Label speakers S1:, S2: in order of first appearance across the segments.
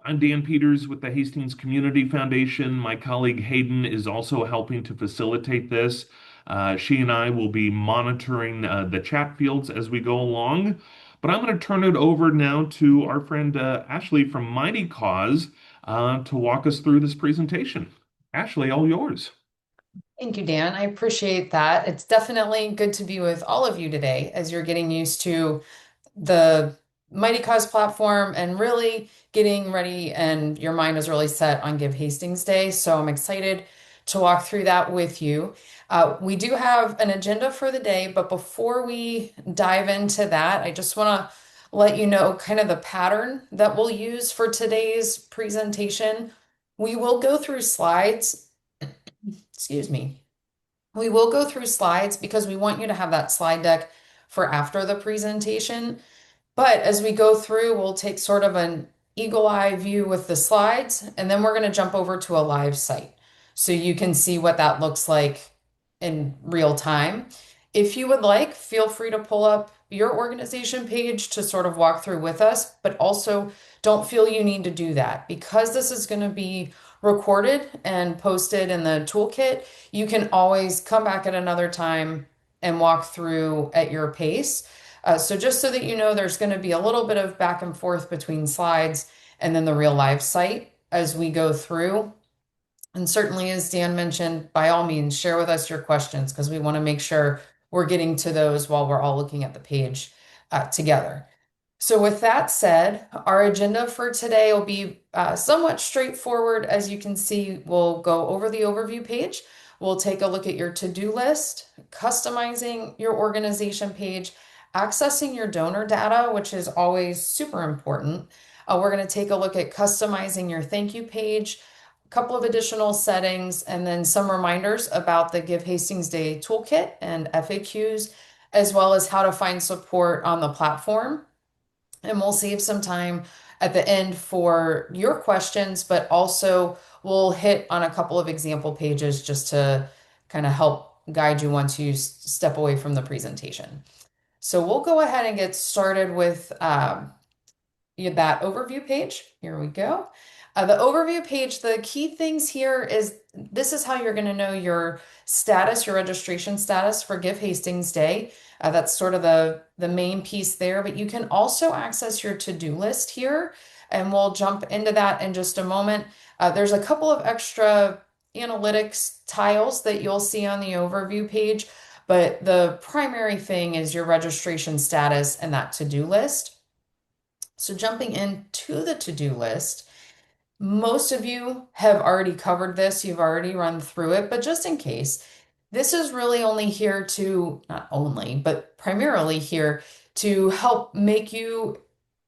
S1: I'm Dan Peters with the Hastings Community Foundation. My colleague Hayden is also helping to facilitate this. She and I will be monitoring the chat fields as we go along. But I'm going to turn it over now to our friend Ashley from Mighty Cause to walk us through this presentation. Ashley, all yours.
S2: Thank you, Dan. I appreciate that. It's definitely good to be with all of you today as you're getting used to the Mighty Cause platform and really getting ready, and your mind is really set on Give Hastings Day. So I'm excited to walk through that with you. We do have an agenda for the day, but before we dive into that, I just want to let you know kind of the pattern that we'll use for today's presentation. We will go through slides. Excuse me. We will go through slides because we want you to have that slide deck for after the presentation. But as we go through, we'll take sort of an eagle eye view with the slides, and then we're going to jump over to a live site so you can see what that looks like in real time. If you would like, feel free to pull up your organization page to sort of walk through with us, but also don't feel you need to do that because this is going to be recorded and posted in the toolkit. You can always come back at another time and walk through at your pace. So just so that you know, there's going to be a little bit of back and forth between slides and then the real live site as we go through. And certainly, as Dan mentioned, by all means, share with us your questions because we want to make sure we're getting to those while we're all looking at the page together. So, with that said, our agenda for today will be somewhat straightforward. As you can see, we'll go over the overview page. We'll take a look at your to-do list, customizing your organization page, accessing your donor data, which is always super important. We're going to take a look at customizing your thank you page, a couple of additional settings, and then some reminders about the Give Hastings Day toolkit and FAQs, as well as how to find support on the platform. And we'll save some time at the end for your questions, but also we'll hit on a couple of example pages just to kind of help guide you once you step away from the presentation. So we'll go ahead and get started with that overview page. Here we go. The overview page, the key things here is this is how you're going to know your status, your registration status for Give Hastings Day. That's sort of the main piece there, but you can also access your to-do list here, and we'll jump into that in just a moment. There's a couple of extra analytics tiles that you'll see on the overview page, but the primary thing is your registration status and that to-do list. So jumping into the to-do list, most of you have already covered this, you've already run through it, but just in case, this is really only here to, not only, but primarily here to help make you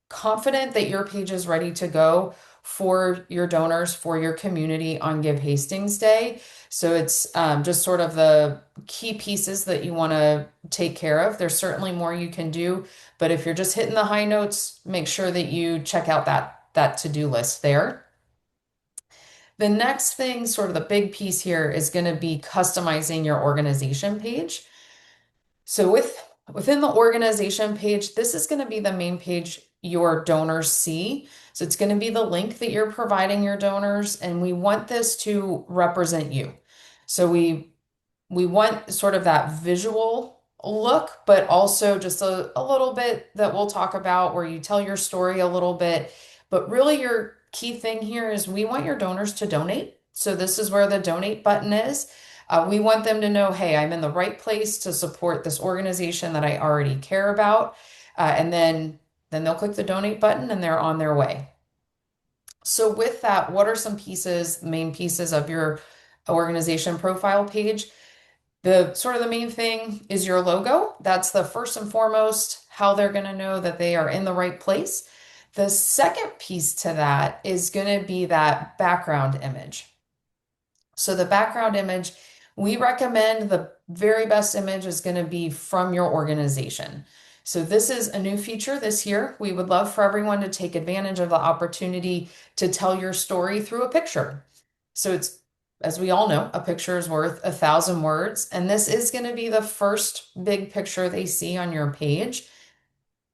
S2: confident that your page is ready to go for your donors, for your community on Give Hastings Day. So it's just sort of the key pieces that you want to take care of. There's certainly more you can do, but if you're just hitting the high notes, make sure that you check out that to-do list there. The next thing, sort of the big piece here, is going to be customizing your organization page. So within the organization page, this is going to be the main page your donors see. So it's going to be the link that you're providing your donors, and we want this to represent you. So we want sort of that visual look, but also just a little bit that we'll talk about where you tell your story a little bit. But really, your key thing here is we want your donors to donate. So this is where the donate button is. We want them to know, hey, I'm in the right place to support this organization that I already care about. And then they'll click the donate button and they're on their way. So with that, what are some pieces, main pieces of your organization profile page? The sort of the main thing is your logo. That's the first and foremost, how they're going to know that they are in the right place. The second piece to that is going to be that background image. So the background image, we recommend the very best image is going to be from your organization. So this is a new feature this year. We would love for everyone to take advantage of the opportunity to tell your story through a picture. So it's, as we all know, a picture is worth 1,000 words, and this is going to be the first big picture they see on your page.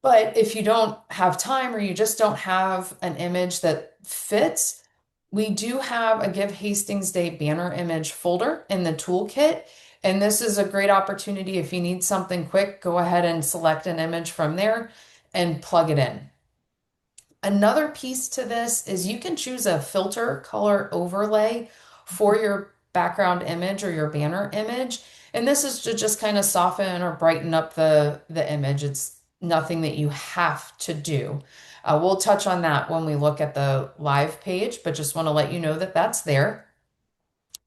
S2: But if you don't have time or you just don't have an image that fits, we do have a Give Hastings Day banner image folder in the toolkit. And this is a great opportunity. If you need something quick, go ahead and select an image from there and plug it in. Another piece to this is you can choose a filter color overlay for your background image or your banner image. And this is to just kind of soften or brighten up the image. It's nothing that you have to do. We'll touch on that when we look at the live page, but just want to let you know that that's there.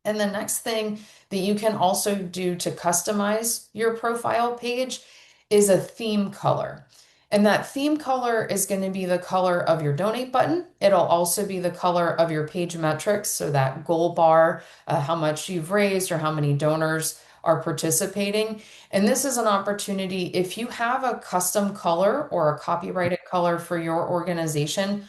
S2: And the next thing that you can also do to customize your profile page is a theme color. And that theme color is going to be the color of your donate button. It'll also be the color of your page metrics, so that goal bar, how much you've raised or how many donors are participating. And this is an opportunity if you have a custom color or a copyrighted color for your organization,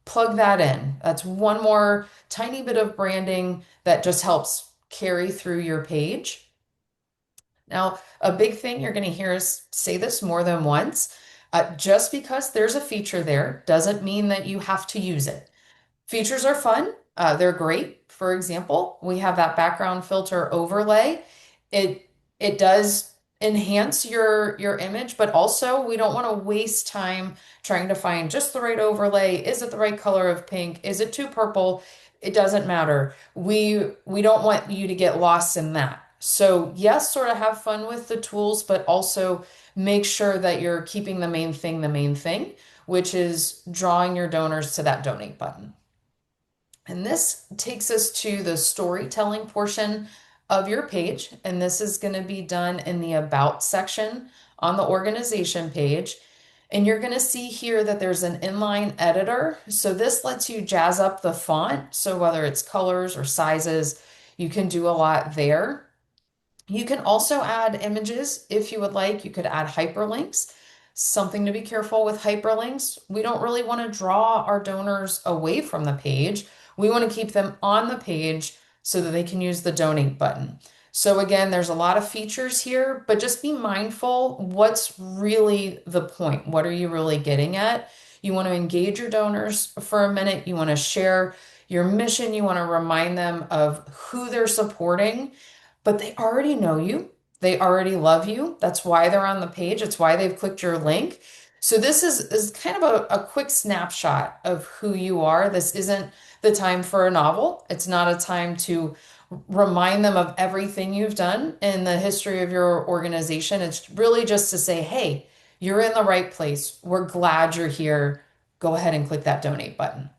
S2: plug that in. That's one more tiny bit of branding that just helps carry through your page. Now, a big thing you're going to hear us say this more than once. Just because there's a feature there doesn't mean that you have to use it. Features are fun. They're great. For example, we have that background filter overlay. It it does enhance your image, but also we don't want to waste time trying to find just the right overlay. Is it the right color of pink? Is it too purple? It doesn't matter. We don't want you to get lost in that. So yes, sort of have fun with the tools, but also make sure that you're keeping the main thing, which is drawing your donors to that donate button. And this takes us to the storytelling portion of your page. And this is going to be done in the About section on the organization page. And you're going to see here that there's an inline editor. So this lets you jazz up the font. So whether it's colors or sizes, you can do a lot there. You can also add images if you would like. You could add hyperlinks. Something to be careful with hyperlinks. We don't really want to draw our donors away from the page. We want to keep them on the page so that they can use the donate button. So again, there's a lot of features here, but just be mindful what's really the point. What are you really getting at? You want to engage your donors for a minute. You want to share your mission. You want to remind them of who they're supporting, but they already know you. They already love you. That's why they're on the page. It's why they've clicked your link. So this is kind of a quick snapshot of who you are. This isn't the time for a novel. It's not a time to remind them of everything you've done in the history of your organization. It's really just to say, hey, you're in the right place. We're glad you're here. Go ahead and click that donate button.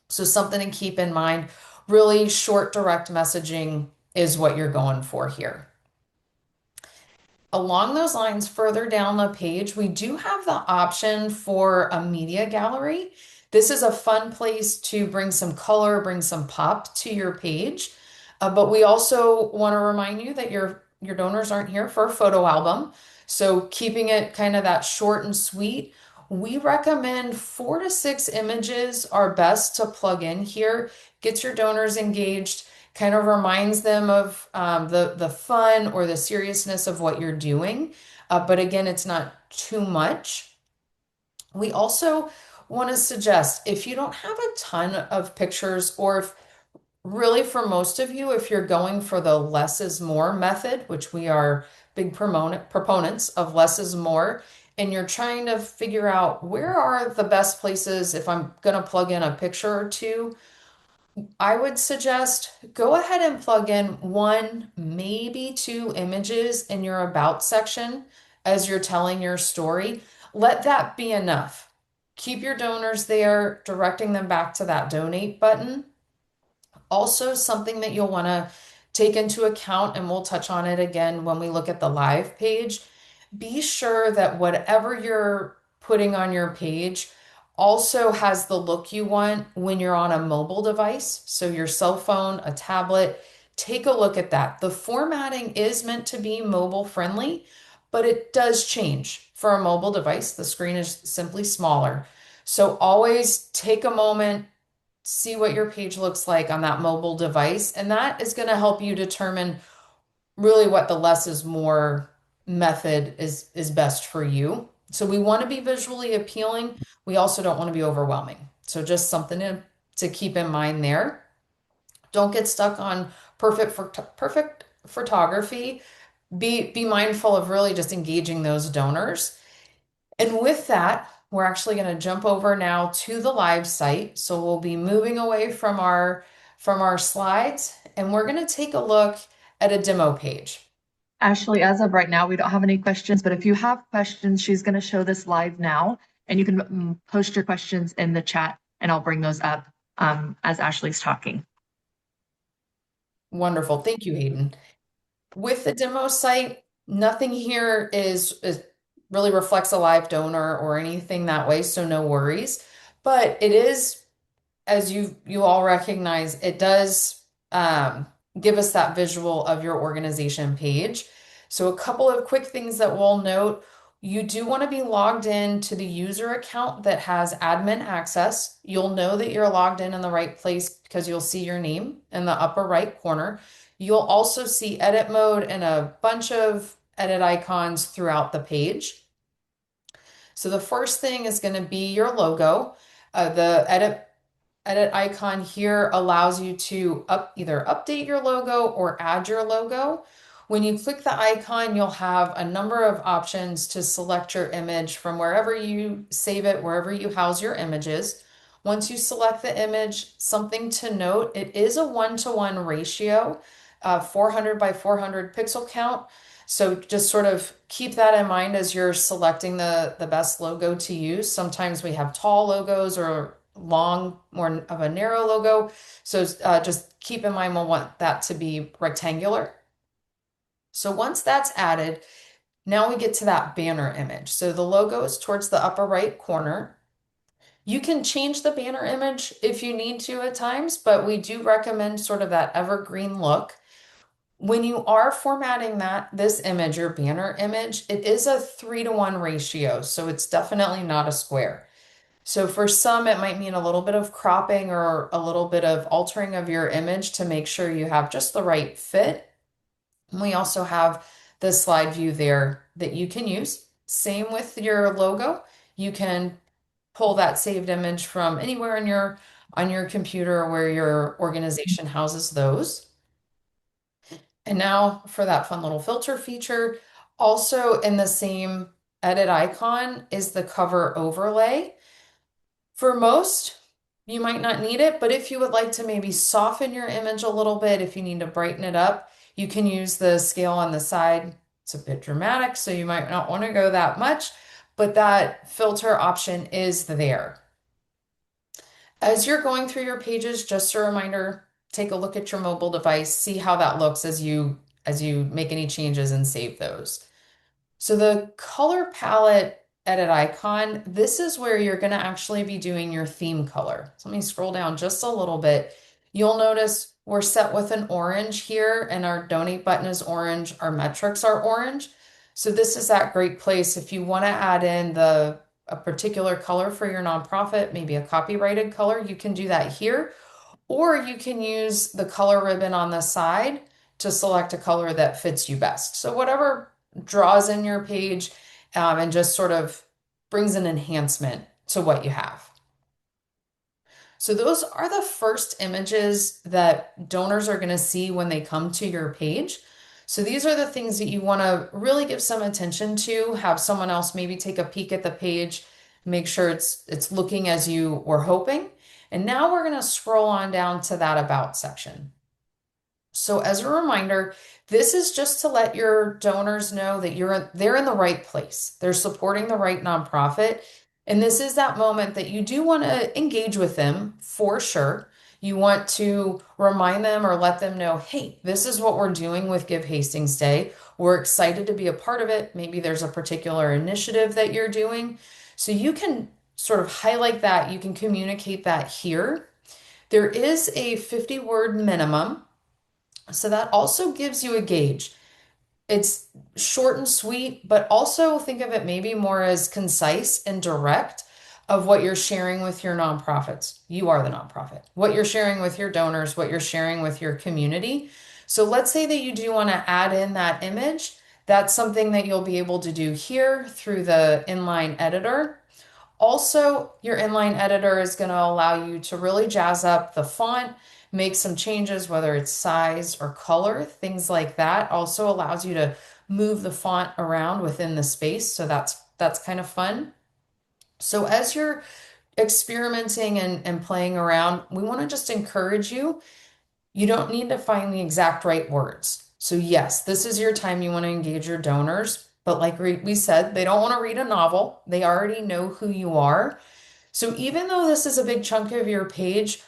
S2: So something to keep in mind, really short, direct messaging is what you're going for here. Along those lines, further down the page, we do have the option for a media gallery. This is a fun place to bring some color, bring some pop to your page. But we also want to remind you that your donors aren't here for a photo album. So keeping it kind of that short and sweet, we recommend 4 to 6 images are best to plug in here. Gets your donors engaged, kind of reminds them of the fun or the seriousness of what you're doing. But again, it's not too much. We also want to suggest if you don't have a ton of pictures, or if really for most of you, if you're going for the less is more method, which we are big proponents of less is more, and you're trying to figure out where are the best places if I'm going to plug in a picture or two, I would suggest go ahead and plug in 1, maybe 2 images in your about section as you're telling your story. Let that be enough. Keep your donors there, directing them back to that donate button. Also, something that you'll want to take into account, and we'll touch on it again when we look at the live page, be sure that whatever you're putting on your page also has the look you want when you're on a mobile device. So your cell phone, a tablet, take a look at that. The formatting is meant to be mobile friendly, but it does change. For a mobile device, the screen is simply smaller. So always take a moment, see what your page looks like on that mobile device, and that is going to help you determine really what the less is more method is best for you. So we want to be visually appealing. We also don't want to be overwhelming. So just something to to keep in mind there. Don't get stuck on perfect photography. Be mindful of really just engaging those donors. And with that, we're actually going to jump over now to the live site. So we'll be moving away from our slides and we're going to take a look at a demo page.
S3: Ashley, as of right now, we don't have any questions, but if you have questions, she's going to show this live now, and you can post your questions in the chat, and I'll bring those up as Ashley's talking.
S2: Wonderful. Thank you, Hayden. With the demo site, nothing here is really reflects a live donor or anything that way, so no worries. But it is, as you all recognize, it does give us that visual of your organization page. So a couple of quick things that we'll note. You do want to be logged in to the user account that has admin access. You'll know that you're logged in the right place because you'll see your name in the upper right corner. You'll also see edit mode and a bunch of edit icons throughout the page. So the first thing is going to be your logo. The edit icon here allows you to either update your logo or add your logo. When you click the icon, you'll have a number of options to select your image from wherever you save it, wherever you house your images. Once you select the image, something to note, it is a 1-to-1 ratio, 400 by 400 pixel count. So just sort of keep that in mind as you're selecting the best logo to use. Sometimes we have tall logos or long, more of a narrow logo. So just keep in mind we'll want that to be rectangular. So once that's added, now we get to that banner image. So the logo is towards the upper right corner. You can change the banner image if you need to at times, but we do recommend sort of that evergreen look. When you are formatting this image, your banner image, it is a 3-to-1 ratio, so it's definitely not a square. So for some, it might mean a little bit of cropping or a little bit of altering of your image to make sure you have just the right fit. And we also have the slide view there that you can use. Same with your logo. You can pull that saved image from anywhere on your computer where your organization houses those. And now for that fun little filter feature, also in the same edit icon is the cover overlay. For most, you might not need it, but if you would like to maybe soften your image a little bit, if you need to brighten it up, you can use the scale on the side. It's a bit dramatic, so you might not want to go that much, but that filter option is there. As you're going through your pages, just a reminder, take a look at your mobile device, see how that looks as you make any changes and save those. So the color palette edit icon, this is where you're going to actually be doing your theme color. So let me scroll down just a little bit. You'll notice we're set with an orange here and our donate button is orange. Our metrics are orange. So this is that great place if you want to add in a particular color for your nonprofit, maybe a copyrighted color, you can do that here. Or you can use the color ribbon on the side to select a color that fits you best. So whatever draws in your page and just sort of brings an enhancement to what you have. So those are the first images that donors are going to see when they come to your page. So these are the things that you want to really give some attention to, have someone else maybe take a peek at the page, make sure it's looking as you were hoping. And now we're going to scroll on down to that about section. So as a reminder, this is just to let your donors know that they're in the right place. They're supporting the right nonprofit. And this is that moment that you do want to engage with them for sure. You want to remind them or let them know, hey, this is what we're doing with Give Hastings Day. We're excited to be a part of it. Maybe there's a particular initiative that you're doing. So you can sort of highlight that. You can communicate that here. There is a 50-word minimum. So that also gives you a gauge. It's short and sweet, but also think of it maybe more as concise and direct of what you're sharing with your nonprofits. You are the nonprofit. What you're sharing with your donors, what you're sharing with your community. So let's say that you do want to add in that image. That's something that you'll be able to do here through the inline editor. Also, your inline editor is going to allow you to really jazz up the font, make some changes, whether it's size or color, things like that. Also allows you to move the font around within the space, so that's kind of fun. So as you're experimenting and playing around, we want to just encourage you. You don't need to find the exact right words. So, yes, this is your time you want to engage your donors. But, like we said, they don't want to read a novel, they already know who you are. So, even though this is a big chunk of your page,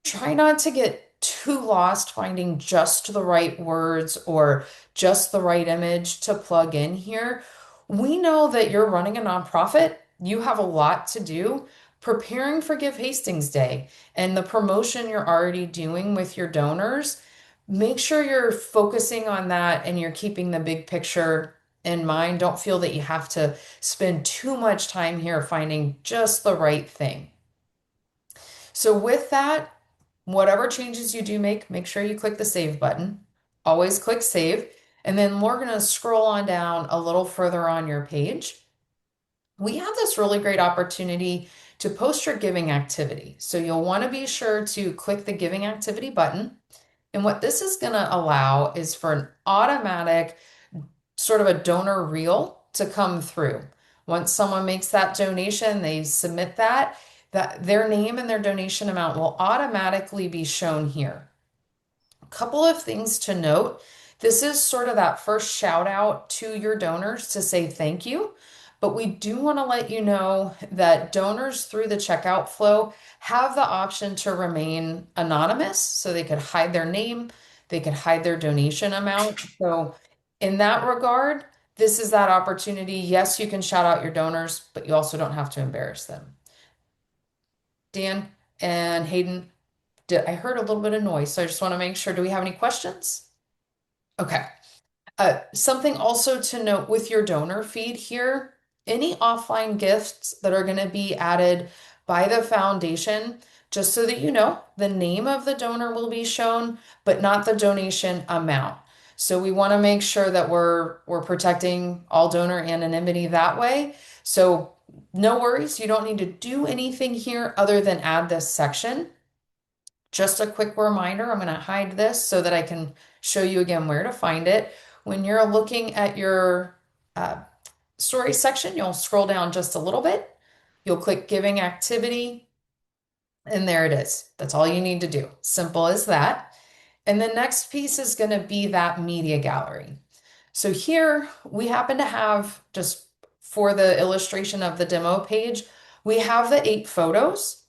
S2: try not to get too lost finding just the right words or just the right image to plug in here. We know that you're running a nonprofit, you have a lot to do. Preparing for Give Hastings Day and the promotion you're already doing with your donors, make sure you're focusing on that and you're keeping the big picture in mind. Don't feel that you have to spend too much time here finding just the right thing. So, with that, whatever changes you do make sure you click the save button. Always click save. And then we're going to scroll on down a little further on your page. We have this really great opportunity to post your giving activity. So you'll want to be sure to click the giving activity button. And what this is going to allow is for an automatic sort of a donor reel to come through. Once someone makes that donation, they submit that their name and their donation amount will automatically be shown here. A couple of things to note. This is sort of that first shout out to your donors to say thank you. But we do want to let you know that donors through the checkout flow have the option to remain anonymous. So they could hide their name, they could hide their donation amount. So, in that regard, this is that opportunity. Yes, you can shout out your donors, but you also don't have to embarrass them. Dan and Hayden, I heard a little bit of noise, so I just want to make sure. Do we have any questions? Okay. Something also to note with your donor feed here, any offline gifts that are going to be added by the foundation, just so that you know, the name of the donor will be shown, but not the donation amount. So we want to make sure that we're protecting all donor anonymity that way. So no worries, you don't need to do anything here other than add this section. Just a quick reminder, I'm going to hide this so that I can show you again where to find it. When you're looking at your uh, story section, you'll scroll down just a little bit. You'll click Giving Activity, and there it is. That's all you need to do. Simple as that. And the next piece is going to be that media gallery. So here we happen to have, just for the illustration of the demo page, we have the 8 photos.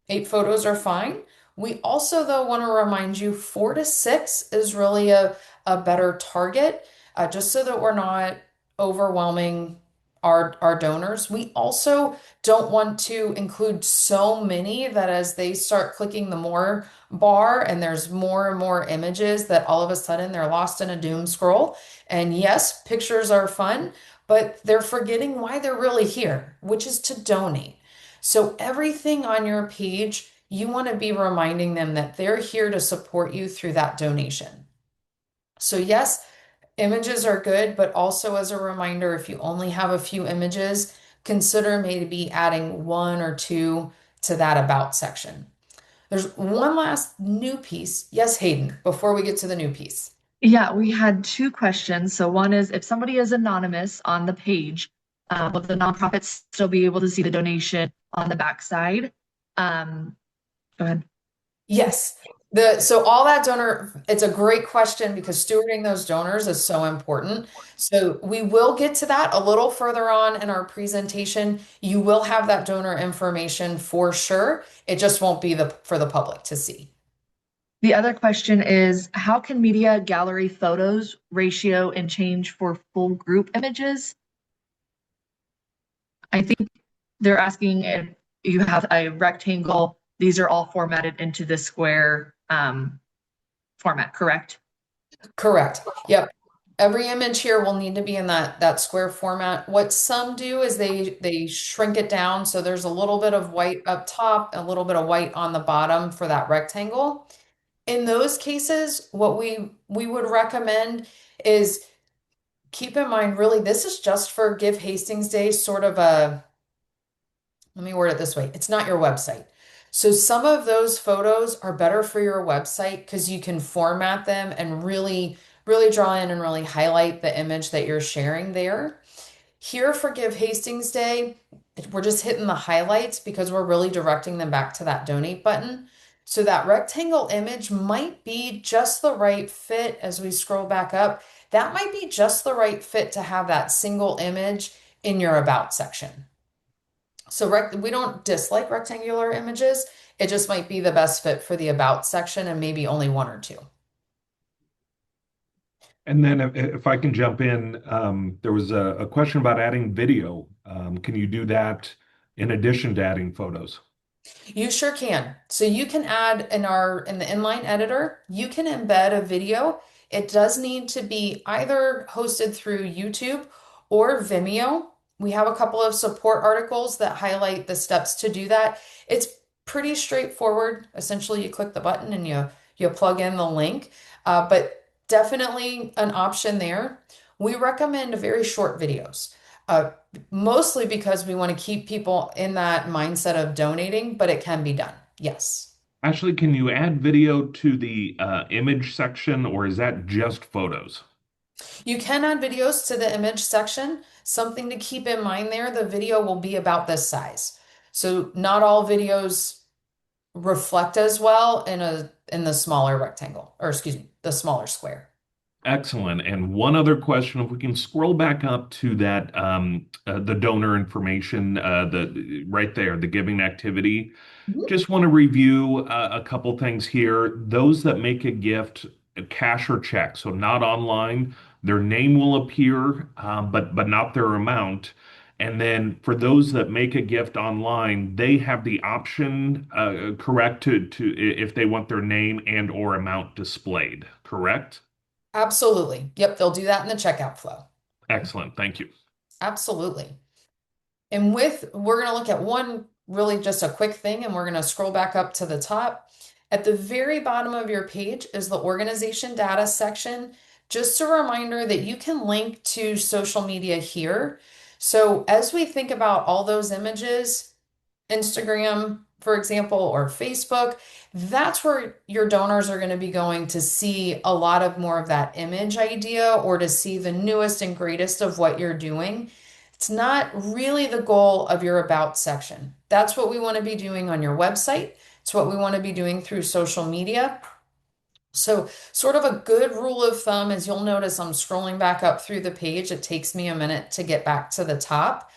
S2: 8 photos are fine. We also, though, want to remind you 4 to 6 is really a better target, just so that we're not overwhelming our donors. We also don't want to include so many that as they start clicking the more bar and there's more and more images, that all of a sudden they're lost in a doom scroll. And yes, pictures are fun, but they're forgetting why they're really here, which is to donate. So everything on your page, you want to be reminding them that they're here to support you through that donation. So yes, images are good, but also as a reminder, if you only have a few images, consider maybe adding 1 or 2 to that about section. There's one last new piece. Yes, Hayden, before we get to the new piece.
S3: Yeah, we had 2 questions. So one is if somebody is anonymous on the page, will the nonprofit still be able to see the donation on the backside? Go ahead.
S2: Yes. So all that donor, it's a great question because stewarding those donors is so important. So we will get to that a little further on in our presentation. You will have that donor information for sure. It just won't be for the public to see.
S3: The other question is how can media gallery photos ratio and change for full group images? I think they're asking if you have a rectangle, these are all formatted into the square format, correct?
S2: Correct. Yep. Every image here will need to be in that square format. What some do is they shrink it down so there's a little bit of white up top, a little bit of white on the bottom for that rectangle. In those cases, what we would recommend is keep in mind, really, this is just for Give Hastings Day, sort of let me word it this way. It's not your website. So some of those photos are better for your website because you can format them and really draw in and really highlight the image that you're sharing there. Here for Give Hastings Day, we're just hitting the highlights because we're really directing them back to that donate button. So that rectangle image might be just the right fit as we scroll back up. That might be just the right fit to have that single image in your about section. So we don't dislike rectangular images. It just might be the best fit for the about section and maybe only one or two.
S1: And then if I can jump in, there was a question about adding video. Can you do that in addition to adding photos?
S2: You sure can. So you can add in the inline editor, you can embed a video. It does need to be either hosted through YouTube or Vimeo. We have a couple of support articles that highlight the steps to do that. It's pretty straightforward. Essentially, you click the button and you plug in the link. But definitely an option there. We recommend very short videos. Mostly because we want to keep people in that mindset of donating, but it can be done. Yes.
S1: Actually, can you add video to the image section, or is that just photos?
S2: You can add videos to the image section. Something to keep in mind there, the video will be about this size. So not all videos reflect as well in the smaller rectangle, or excuse me, the smaller square.
S1: Excellent. And one other question, if we can scroll back up to that, the donor information, the right there, the giving activity.
S2: Mhm.
S1: Just want to review a couple things here. Those that make a gift, cash or check, so not online, their name will appear, but not their amount. And then for those that make a gift online, they have the option, correct, to if they want their name and or amount displayed, correct?
S2: Absolutely. Yep, they'll do that in the checkout flow.
S1: Excellent. Thank you.
S2: Absolutely. We're going to look at one really just a quick thing, and we're going to scroll back up to the top. At the very bottom of your page is the organization data section. Just a reminder that you can link to social media here. So as we think about all those images, Instagram, for example, or Facebook, that's where your donors are going to be going to see a lot of more of that image idea or to see the newest and greatest of what you're doing. It's not really the goal of your about section. That's what we want to be doing on your website. It's what we want to be doing through social media. So, sort of a good rule of thumb is you'll notice I'm scrolling back up through the page. It takes me a minute to get back to the top.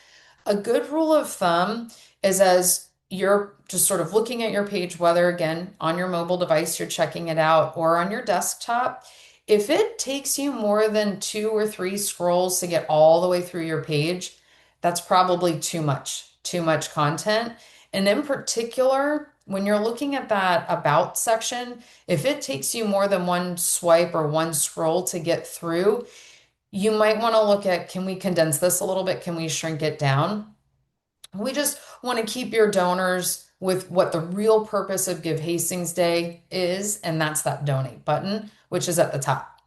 S2: A good rule of thumb is as you're just sort of looking at your page, whether again on your mobile device, you're checking it out, or on your desktop, if it takes you more than two or three scrolls to get all the way through your page, that's probably too much content. And in particular, when you're looking at that about section, if it takes you more than one swipe or one scroll to get through, you might want to look at, can we condense this a little bit? Can we shrink it down? We just want to keep your donors with what the real purpose of Give Hastings Day is, and that's that donate button, which is at the top.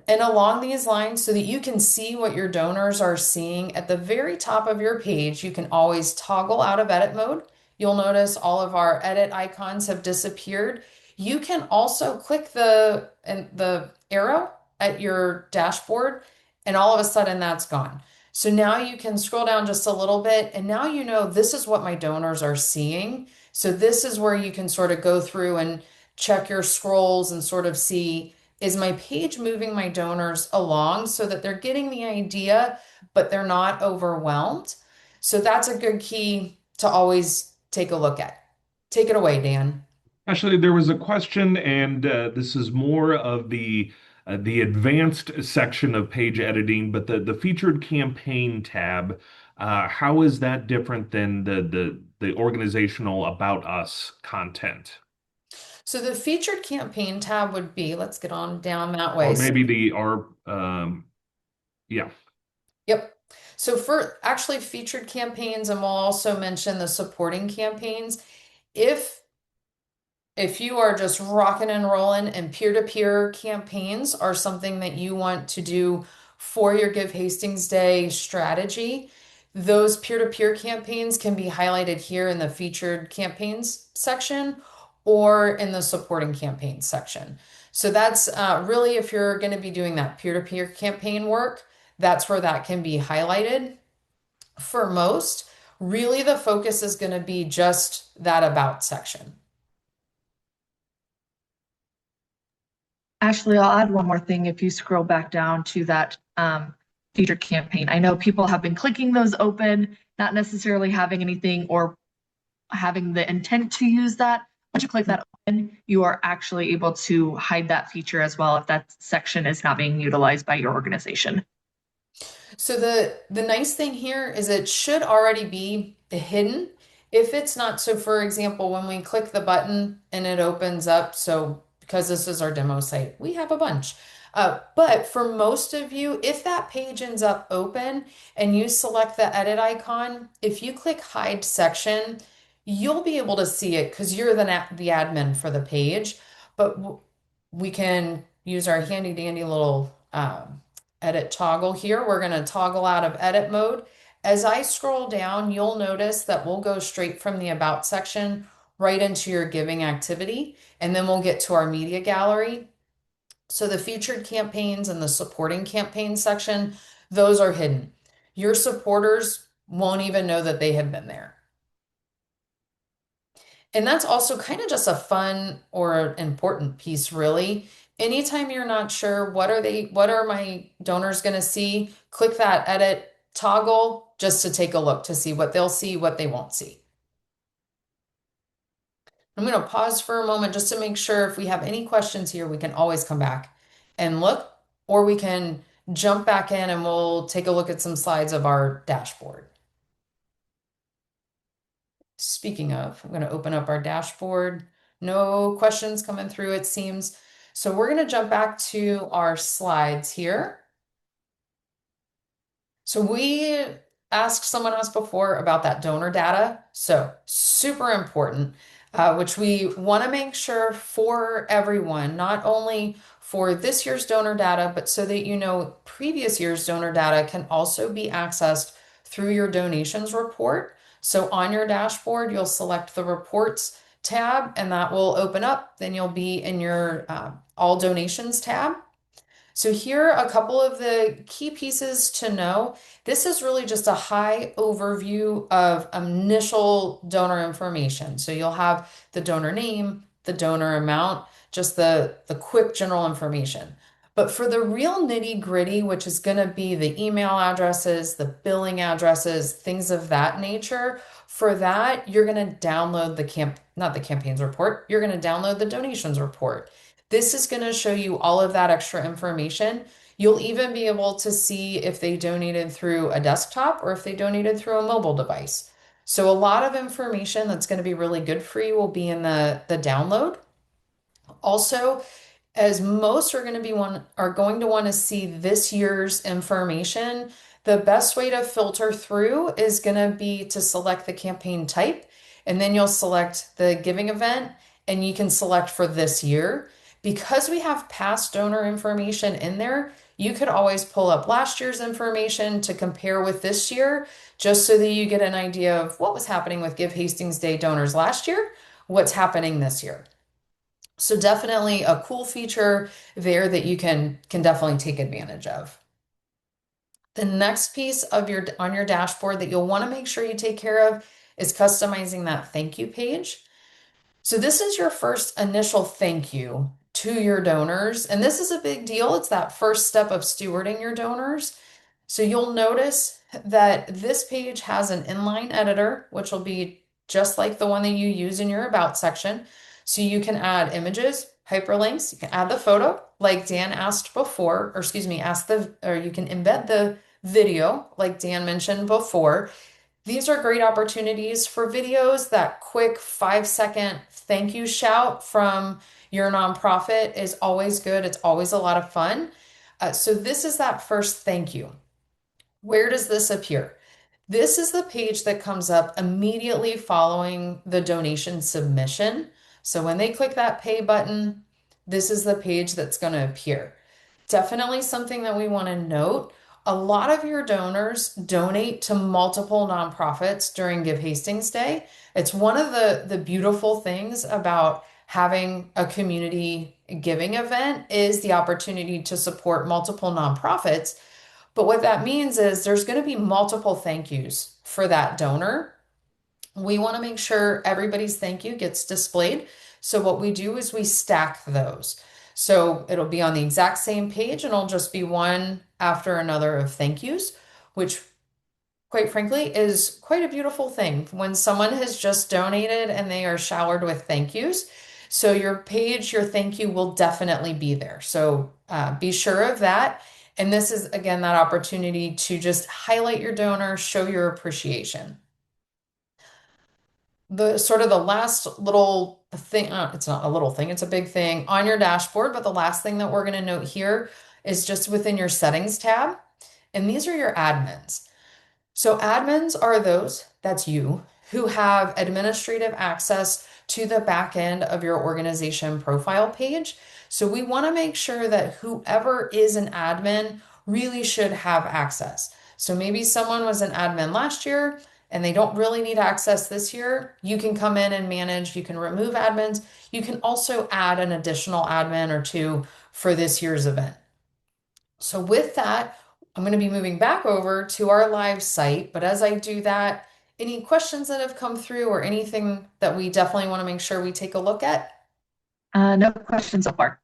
S2: And along these lines, so that you can see what your donors are seeing at the very top of your page, you can always toggle out of edit mode. You'll notice all of our edit icons have disappeared. You can also click the arrow at your dashboard, and all of a sudden that's gone. So now you can scroll down just a little bit, and now you know this is what my donors are seeing. So this is where you can sort of go through and check your scrolls and sort of see, is my page moving my donors along so that they're getting the idea, but they're not overwhelmed? So that's a good key to always take a look at. Take it away, Dan.
S1: Actually, there was a question, and this is more of the advanced section of page editing, but the featured campaign tab, how is that different than the organizational about us content?
S2: So the featured campaign tab would be, let's get on down that
S1: Or
S2: way. So,
S1: maybe the our yeah.
S2: yep. So for actually featured campaigns, and we'll also mention the supporting campaigns. If if you are just rocking and rolling and peer-to-peer campaigns are something that you want to do for your Give Hastings Day strategy, those peer-to-peer campaigns can be highlighted here in the featured campaigns section or in the supporting campaigns section. So that's really if you're going to be doing that peer-to-peer campaign work, that's where that can be highlighted. For most, really the focus is going to be just that about section.
S3: Ashley, I'll add one more thing. If you scroll back down to that featured campaign, I know people have been clicking those open, not necessarily having anything or having the intent to use that. Once you click that open, you are actually able to hide that feature as well if that section is not being utilized by your organization.
S2: So the nice thing here is it should already be hidden. If it's not, so for example, when we click the button and it opens up, so because this is our demo site, we have a bunch. But for most of you, if that page ends up open and you select the edit icon, if you click hide section, you'll be able to see it because you're the admin for the page. But we can use our handy dandy little edit toggle here. We're going to toggle out of edit mode. As I scroll down, you'll notice that we'll go straight from the about section right into your giving activity, and then we'll get to our media gallery. So the featured campaigns and the supporting campaign section, those are hidden. Your supporters won't even know that they have been there. And that's also kind of just a fun or important piece, really. Anytime you're not sure what are my donors going to see, click that edit toggle just to take a look to see what they'll see, what they won't see. I'm going to pause for a moment just to make sure if we have any questions here, we can always come back and look, or we can jump back in and we'll take a look at some slides of our dashboard. Speaking of, I'm going to open up our dashboard. No questions coming through, it seems. So we're going to jump back to our slides here. So someone asked before about that donor data. So super important, which we want to make sure for everyone, not only for this year's donor data, but so that you know previous year's donor data can also be accessed through your donations report. So on your dashboard, you'll select the reports tab and that will open up. Then you'll be in your all donations tab. So here are a couple of the key pieces to know. This is really just a high overview of initial donor information. So you'll have the donor name, the donor amount, just the quick general information. But for the real nitty-gritty, which is going to be the email addresses, the billing addresses, things of that nature, for that, you're going to download not the campaigns report, you're going to download the donations report. This is going to show you all of that extra information. You'll even be able to see if they donated through a desktop or if they donated through a mobile device. So a lot of information that's going to be really good for you will be in the download. Also, as most are going to want to see this year's information, the best way to filter through is going to be to select the campaign type, and then you'll select the giving event, and you can select for this year. Because we have past donor information in there, you could always pull up last year's information to compare with this year, just so that you get an idea of what was happening with Give Hastings Day donors last year, what's happening this year. So definitely a cool feature there that you can definitely take advantage of. The next piece of on your dashboard that you'll want to make sure you take care of is customizing that thank you page. So this is your first initial thank you to your donors, and this is a big deal. It's that first step of stewarding your donors. So you'll notice that this page has an inline editor, which will be just like the one that you use in your about section. So you can add images, hyperlinks, you can add the photo like Dan asked before, or excuse me, or you can embed the video like Dan mentioned before. These are great opportunities for videos. That quick 5-second thank you shout from your nonprofit is always good. It's always a lot of fun. So this is that first thank you. Where does this appear? This is the page that comes up immediately following the donation submission. So when they click that pay button, this is the page that's going to appear. Definitely something that we want to note. A lot of your donors donate to multiple nonprofits during Give Hastings Day. It's one of the beautiful things about having a community giving event is the opportunity to support multiple nonprofits. But what that means is there's going to be multiple thank yous for that donor. We want to make sure everybody's thank you gets displayed. So what we do is we stack those. So it'll be on the exact same page and it'll just be one after another of thank yous, which quite frankly is quite a beautiful thing when someone has just donated and they are showered with thank yous. So your page, your thank you will definitely be there. So be sure of that. And this is again that opportunity to just highlight your donor, show your appreciation. The sort of the last little thing, it's not a little thing, it's a big thing on your dashboard, but the last thing that we're going to note here is just within your settings tab. And these are your admins. So admins are those, that's you, who have administrative access to the back end of your organization profile page. So we want to make sure that whoever is an admin really should have access. So maybe someone was an admin last year and they don't really need access this year. You can come in and manage, you can remove admins. You can also add an additional admin or two for this year's event. So with that, I'm going to be moving back over to our live site. But as I do that, any questions that have come through or anything that we definitely want to make sure we take a look at?
S3: No questions so far.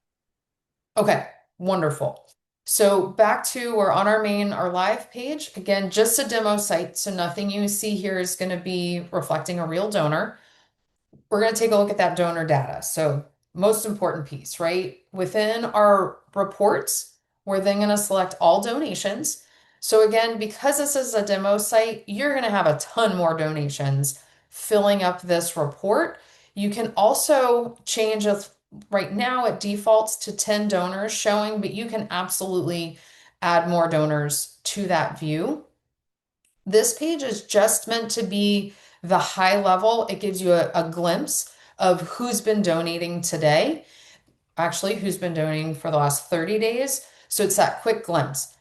S2: Okay, wonderful. So back to we're on our live page. Again, just a demo site. So nothing you see here is going to be reflecting a real donor. We're going to take a look at that donor data. So most important piece, right? Within our reports, we're then going to select all donations. So again, because this is a demo site, you're going to have a ton more donations filling up this report. You can also change right now it defaults to 10 donors showing, but you can absolutely add more donors to that view. This page is just meant to be the high level. It gives you a glimpse of who's been donating today, actually, who's been donating for the last 30 days. So it's that quick glimpse.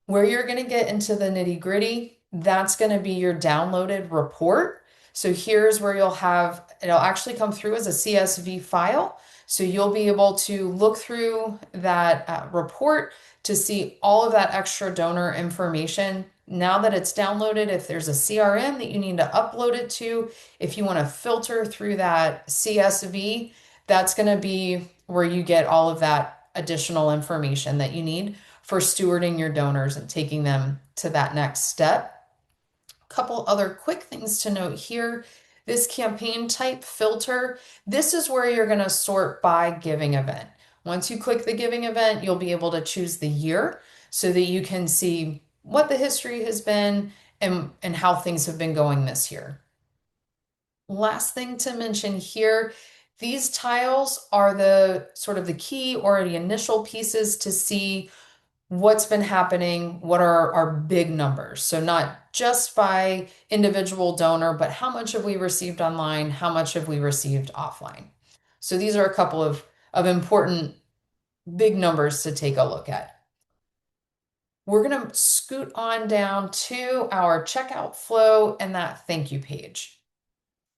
S2: Where you're going to get into the nitty gritty, that's going to be your downloaded report. So here's where it'll actually come through as a CSV file. So you'll be able to look through that report to see all of that extra donor information. Now that it's downloaded, if there's a CRM that you need to upload it to, if you want to filter through that CSV, that's going to be where you get all of that additional information that you need for stewarding your donors and taking them to that next step. A couple other quick things to note here. This campaign type filter, this is where you're going to sort by giving event. Once you click the giving event, you'll be able to choose the year so that you can see what the history has been and how things have been going this year. Last thing to mention here, these tiles are the sort of the key or the initial pieces to see what's been happening, what are our big numbers. So not just by individual donor, but how much have we received online? How much have we received offline? So these are a couple of important big numbers to take a look at. We're going to scoot on down to our checkout flow and that thank you page.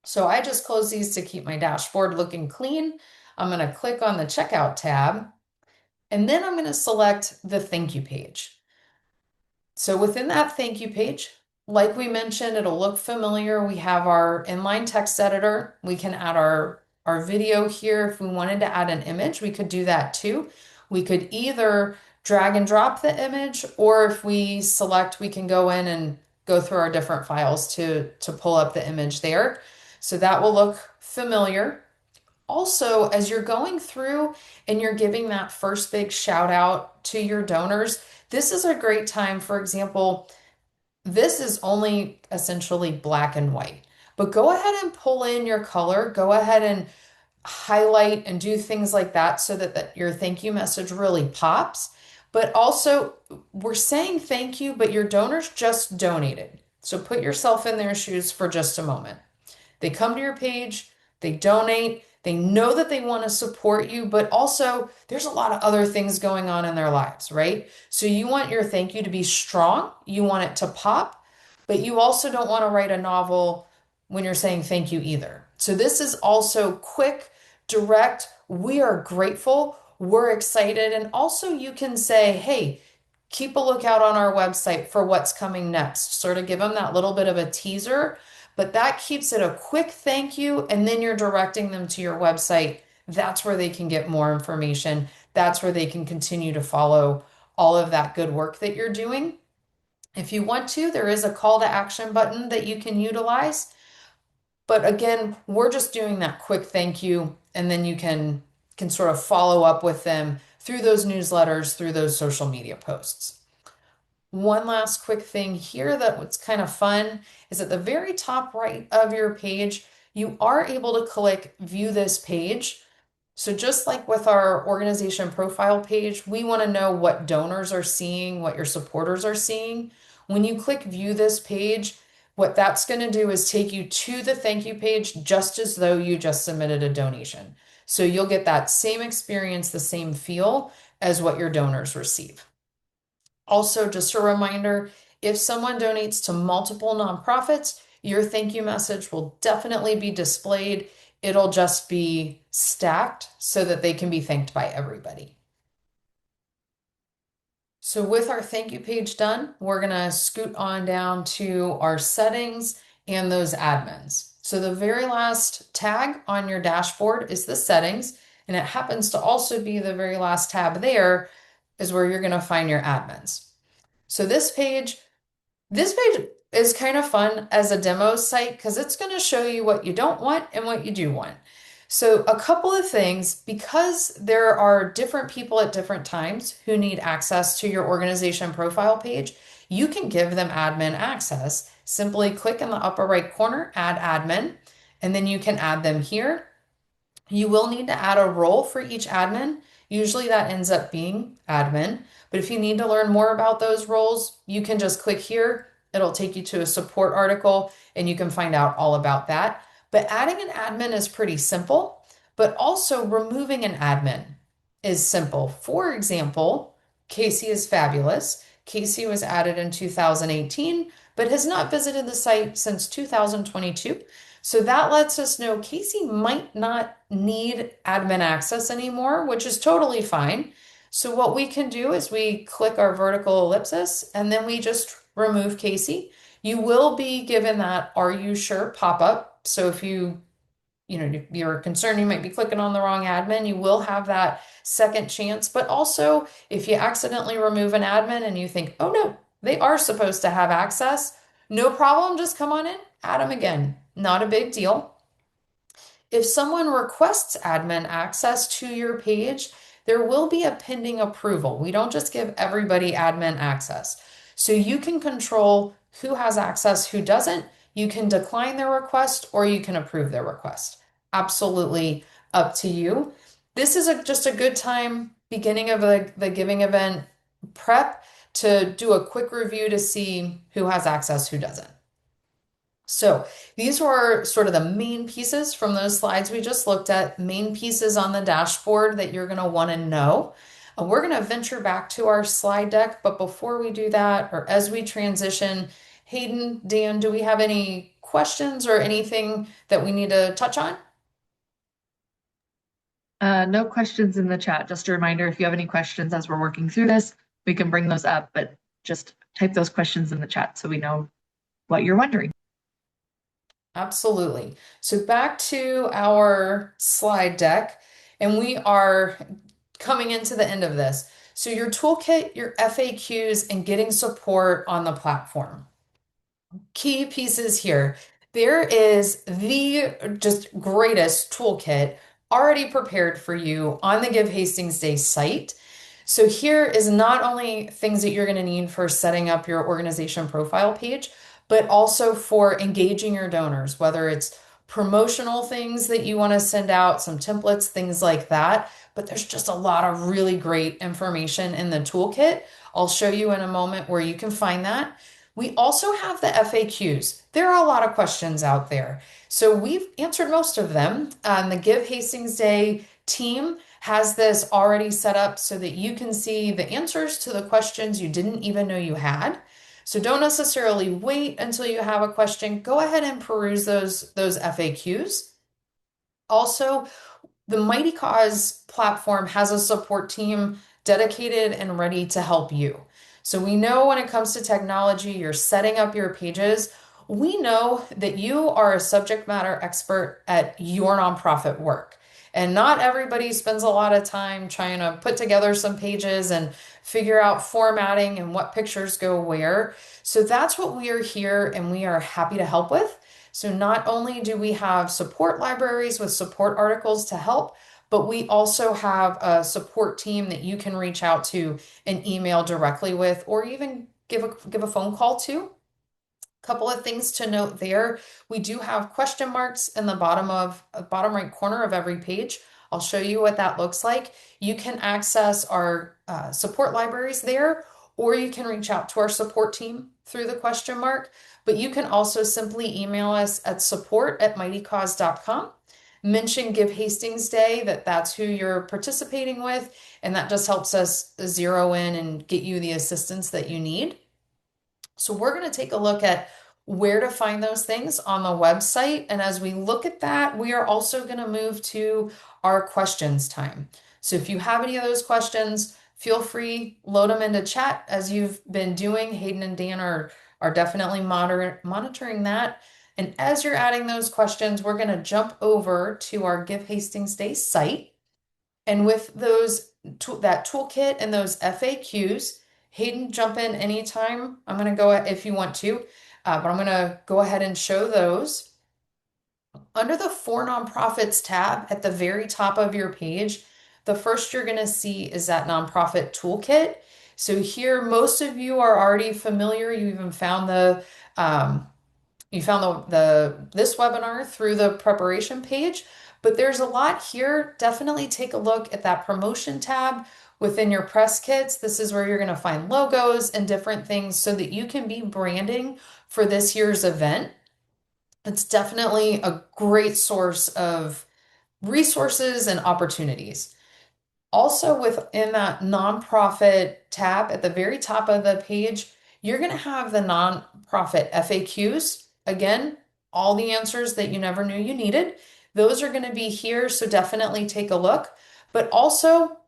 S2: So I just closed these to keep my dashboard looking clean. I'm going to click on the checkout tab, and then I'm going to select the thank you page. So within that thank you page, like we mentioned, it'll look familiar. We have our inline text editor. We can add our video here. If we wanted to add an image, we could do that too. We could either drag and drop the image, or if we select, we can go in and go through our different files to pull up the image there. So that will look familiar. Also, as you're going through and you're giving that first big shout out to your donors, this is a great time. For example, this is only essentially black and white, but go ahead and pull in your color. Go ahead and highlight and do things like that so that your thank you message really pops. But also, we're saying thank you, but your donors just donated. So put yourself in their shoes for just a moment. They come to your page, they donate, They know that they want to support you, but also there's a lot of other things going on in their lives, right? So you want your thank you to be strong, you want it to pop, but you also don't want to write a novel when you're saying thank you either. So this is also quick, direct. We are grateful, we're excited, and also you can say, hey, keep a lookout on our website for what's coming next. Sort of give them that little bit of a teaser, but that keeps it a quick thank you, and then you're directing them to your website. That's where they can get more information. That's where they can continue to follow all of that good work that you're doing. If you want to, there is a call to action button that you can utilize. But again, we're just doing that quick thank you, and then you can sort of follow up with them through those newsletters, through those social media posts. One last quick thing here that what's kind of fun is at the very top right of your page, you are able to click view this page. So just like with our organization profile page, we want to know what donors are seeing, what your supporters are seeing. When you click view this page, what that's going to do is take you to the thank you page just as though you just submitted a donation. So you'll get that same experience, the same feel as what your donors receive. Also, just a reminder, if someone donates to multiple nonprofits, your thank you message will definitely be displayed. It'll just be stacked so that they can be thanked by everybody. So with our thank you page done, we're gonna scoot on down to our settings and those admins. So the very last tag on your dashboard is the settings, and it happens to also be the very last tab there is where you're gonna find your admins. So this page is kind of fun as a demo site because it's going to show you what you don't want and what you do want. So a couple of things, because there are different people at different times who need access to your organization profile page, you can give them admin access. Simply click in the upper right corner, add admin, and then you can add them here. You will need to add a role for each admin. Usually that ends up being admin. But if you need to learn more about those roles, you can just click here. It'll take you to a support article and you can find out all about that. But adding an admin is pretty simple, but also removing an admin is simple. For example, Casey is fabulous. Casey was added in 2018, but has not visited the site since 2022. So that lets us know Casey might not need admin access anymore, which is totally fine. So what we can do is we click our vertical ellipsis and then we just remove Casey. You will be given that "Are you sure?" pop-up. So if you're concerned you might be clicking on the wrong admin, you will have that second chance. But also, if you accidentally remove an admin and you think, oh no, they are supposed to have access, no problem, just come on in, add them again. Not a big deal. If someone requests admin access to your page, there will be a pending approval. We don't just give everybody admin access. So you can control who has access, who doesn't. You can decline their request or you can approve their request. Absolutely up to you. This is just a good time, beginning of the giving event prep, to do a quick review to see who has access, who doesn't. So these were sort of the main pieces from those slides we just looked at, main pieces on the dashboard that you're going to want to know. We're going to venture back to our slide deck, but before we do that, or as we transition, Hayden, Dan, do we have any questions or anything that we need to touch on?
S3: No questions in the chat. Just a reminder, if you have any questions as we're working through this, we can bring those up, but just type those questions in the chat so we know what you're wondering.
S2: Absolutely. So back to our slide deck, and we are coming into the end of this. So your toolkit, your FAQs, and getting support on the platform. Key pieces here. There is the just greatest toolkit already prepared for you on the Give Hastings Day site. So here is not only things that you're going to need for setting up your organization profile page, but also for engaging your donors, whether it's promotional things that you want to send out, some templates, things like that. But there's just a lot of really great information in the toolkit. I'll show you in a moment where you can find that. We also have the FAQs. There are a lot of questions out there. So we've answered most of them. The Give Hastings Day team has this already set up so that you can see the answers to the questions you didn't even know you had. So don't necessarily wait until you have a question. Go ahead and peruse those FAQs. Also, the Mighty Cause platform has a support team dedicated and ready to help you. So we know when it comes to technology, you're setting up your pages. We know that you are a subject matter expert at your nonprofit work. And not everybody spends a lot of time trying to put together some pages and figure out formatting and what pictures go where. So that's what we are here and we are happy to help with. So not only do we have support libraries with support articles to help, but we also have a support team that you can reach out to and email directly with, or even give a phone call to. Couple of things to note there. We do have question marks in the bottom right corner of every page. I'll show you what that looks like. You can access our support libraries there, or you can reach out to our support team through the question mark. But you can also simply email us at support@mightycause.com. Mention Give Hastings Day, that's who you're participating with, and that just helps us zero in and get you the assistance that you need. So we're going to take a look at where to find those things on the website. And as we look at that, we are also going to move to our questions time. So if you have any of those questions, feel free, load them into chat as you've been doing. Hayden and Dan are definitely monitoring that. And as you're adding those questions, we're going to jump over to our Give Hastings Day site. And with that toolkit and those FAQs, Hayden, jump in anytime. I'm going to go if you want to, but I'm going to go ahead and show those. Under the For Nonprofits tab at the very top of your page, the first you're going to see is that nonprofit toolkit. So here, most of you are already familiar. You even found this webinar through the preparation page, but there's a lot here. Definitely take a look at that promotion tab within your press kits. This is where you're going to find logos and different things so that you can be branding for this year's event. It's definitely a great source of resources and opportunities. Also, within that nonprofit tab at the very top of the page, you're going to have the nonprofit FAQs. Again, all the answers that you never knew you needed. Those are going to be here, so definitely take a look. But also,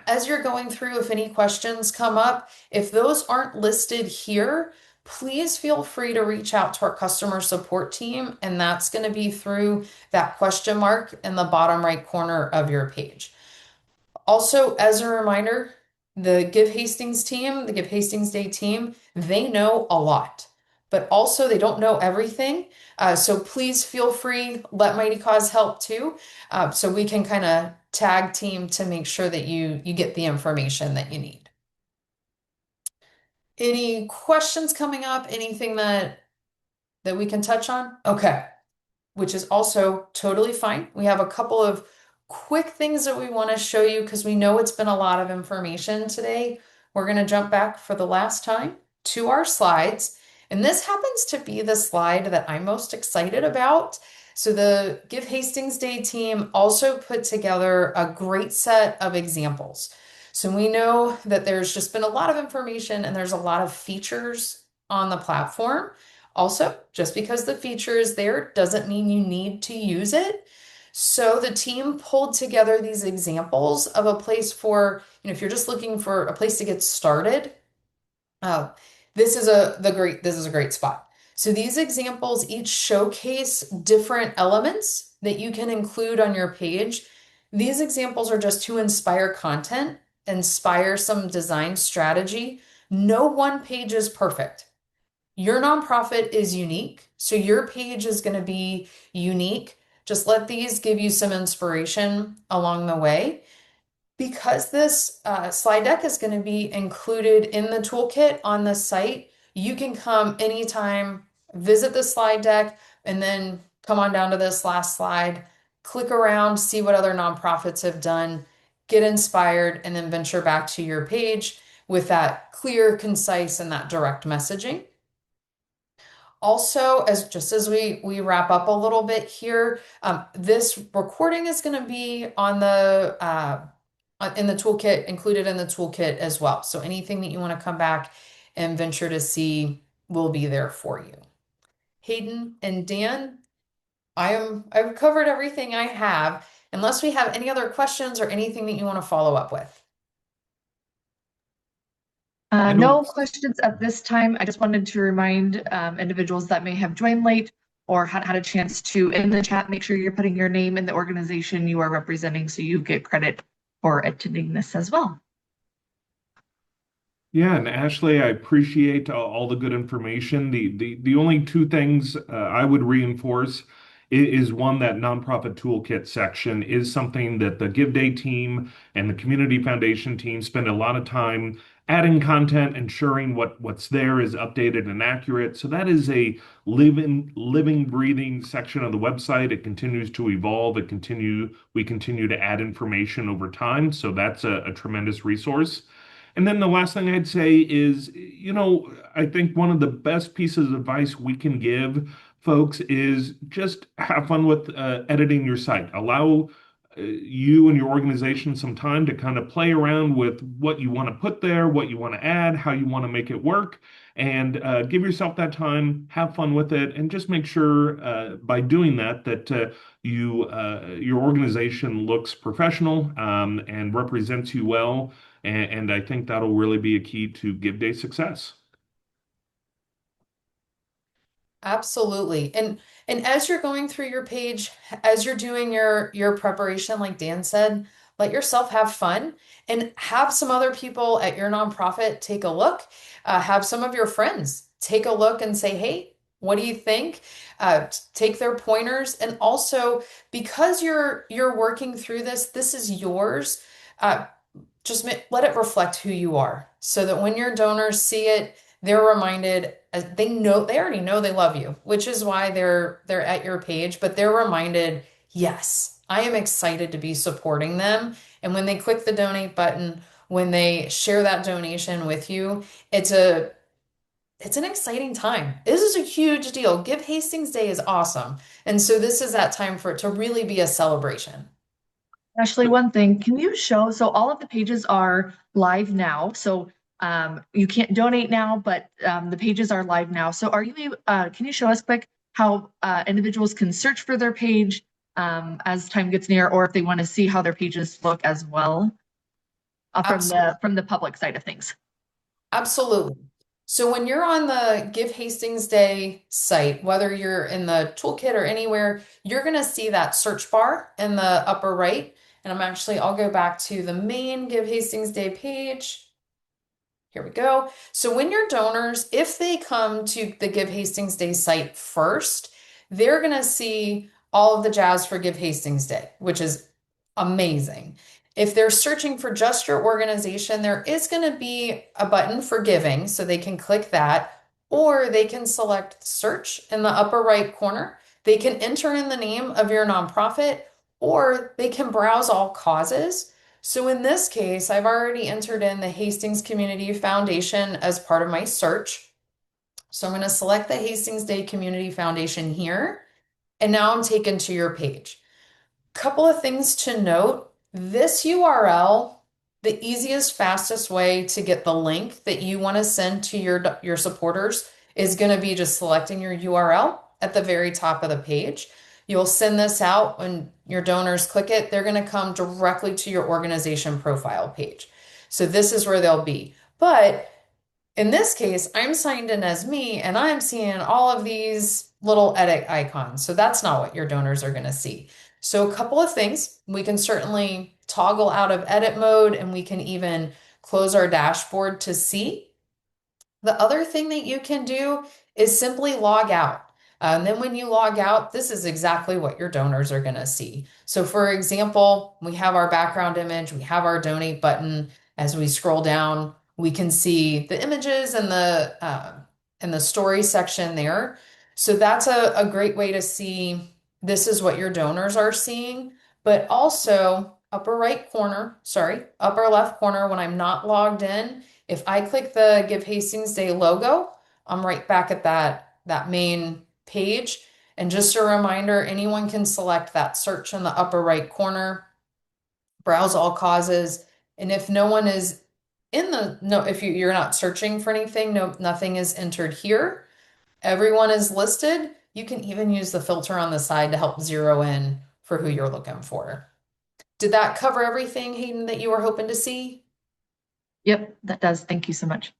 S2: as you're going through, if any questions come up, if those aren't listed here, please feel free to reach out to our customer support team, and that's going to be through that question mark in the bottom right corner of your page. Also, as a reminder, the Give Hastings team, the Give Hastings Day team, they know a lot, but also they don't know everything. So please feel free, let Mighty Cause help too, so we can kind of tag team to make sure that you get the information that you need. Any questions coming up? Anything that we can touch on? Okay, which is also totally fine. We have a couple of quick things that we want to show you because we know it's been a lot of information today. We're going to jump back for the last time to our slides. And this happens to be the slide that I'm most excited about. So the Give Hastings Day team also put together a great set of examples. So we know that there's just been a lot of information and there's a lot of features on the platform. Also, just because the feature is there doesn't mean you need to use it. So the team pulled together these examples of a place for, if you're just looking for a place to get started, this is a great spot. So these examples each showcase different elements that you can include on your page. These examples are just to inspire content, inspire some design strategy. No one page is perfect. Your nonprofit is unique, so your page is going to be unique. Just let these give you some inspiration along the way. Because this slide deck is going to be included in the toolkit on the site, you can come anytime, visit the slide deck, and then come on down to this last slide, click around, see what other nonprofits have done, get inspired, and then venture back to your page with that clear, concise, and that direct messaging. Also, as just as we wrap up a little bit here, this recording is going to be on the in the toolkit, included in the toolkit as well. So anything that you want to come back and venture to see will be there for you. Hayden and Dan, I've covered everything I have, unless we have any other questions or anything that you want to follow up with.
S1: I don't
S3: No questions at this time. I just wanted to remind individuals that may have joined late or hadn't had a chance to in the chat, make sure you're putting your name and the organization you are representing so you get credit for attending this as well.
S1: Yeah, and Ashley, I appreciate all the good information. The only two things I would reinforce is one, that nonprofit toolkit section is something that the Give Day team and the Community Foundation team spend a lot of time adding content, ensuring what's there is updated and accurate. So that is a living, breathing section of the website. It continues to evolve. We continue to add information over time. So that's a tremendous resource. And then the last thing I'd say is, I think one of the best pieces of advice we can give folks is just have fun with editing your site. Allow you and your organization some time to kind of play around with what you want to put there, what you want to add, how you want to make it work, and give yourself that time, have fun with it, and just make sure by doing that your organization looks professional and represents you well. And I think that'll really be a key to Give Day success.
S2: Absolutely. And as you're going through your page, as you're doing your preparation, like Dan said, let yourself have fun and have some other people at your nonprofit take a look. Have some of your friends take a look and say, "Hey, what do you think?" Take their pointers, and also because you're working through this, this is yours. Uh, just let it reflect who you are so that when your donors see it, they're reminded, they already know they love you, which is why they're at your page, but they're reminded, yes, I am excited to be supporting them. And when they click the donate button, when they share that donation with you, it's an exciting time. This is a huge deal. Give Hastings Day is awesome. And so this is that time for it to really be a celebration.
S3: Ashley, one thing, can you show, so all of the pages are live now. So you can't donate now, but the pages are live now. So can you show us quick how individuals can search for their page as time gets near, or if they want to see how their pages look as well from the public side of things?
S2: Absolutely. So when you're on the Give Hastings Day site, whether you're in the toolkit or anywhere, you're going to see that search bar in the upper right. And I'll go back to the main Give Hastings Day page. Here we go. So when your donors, if they come to the Give Hastings Day site first, they're going to see all of the jazz for Give Hastings Day, which is amazing. If they're searching for just your organization, there is going to be a button for giving, so they can click that, or they can select search in the upper right corner. They can enter in the name of your nonprofit, or they can browse all causes. So in this case, I've already entered in the Hastings Community Foundation as part of my search. So I'm going to select the Hastings Day Community Foundation here, and now I'm taken to your page. Couple of things to note. This URL, the easiest, fastest way to get the link that you want to send to your supporters is going to be just selecting your URL at the very top of the page. You'll send this out when your donors click it, they're going to come directly to your organization profile page. So this is where they'll be. But in this case, I'm signed in as me and I'm seeing all of these little edit icons. So that's not what your donors are going to see. So a couple of things, we can certainly toggle out of edit mode and we can even close our dashboard to see. The other thing that you can do is simply log out. And then when you log out, this is exactly what your donors are going to see. So for example, we have our background image, we have our donate button. As we scroll down, we can see the images and the story section there. So that's a great way to see this is what your donors are seeing, but also upper left corner when I'm not logged in, if I click the Give Hastings Day logo, I'm right back at that main page. And just a reminder, anyone can select that search in the upper right corner, browse all causes, and if no one is in the no, if you're not searching for anything, no, nothing is entered here. Everyone is listed. You can even use the filter on the side to help zero in for who you're looking for. Did that cover everything, Hayden, that you were hoping to see?
S3: Yep, that does. Thank you so much.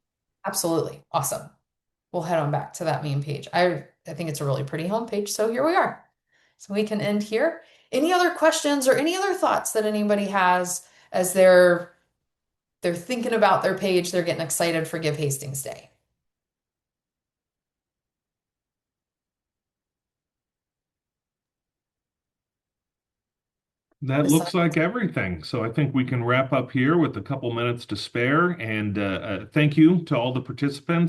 S2: Absolutely. Awesome. We'll head on back to that main page. I think it's a really pretty homepage, so here we are. So we can end here. Any other questions or any other thoughts that anybody has as they're thinking about their page, they're getting excited for Give Hastings Day?
S1: That looks
S2: Besides,
S1: like everything. So I think we can wrap up here with a couple minutes to spare. And thank you to all the participants.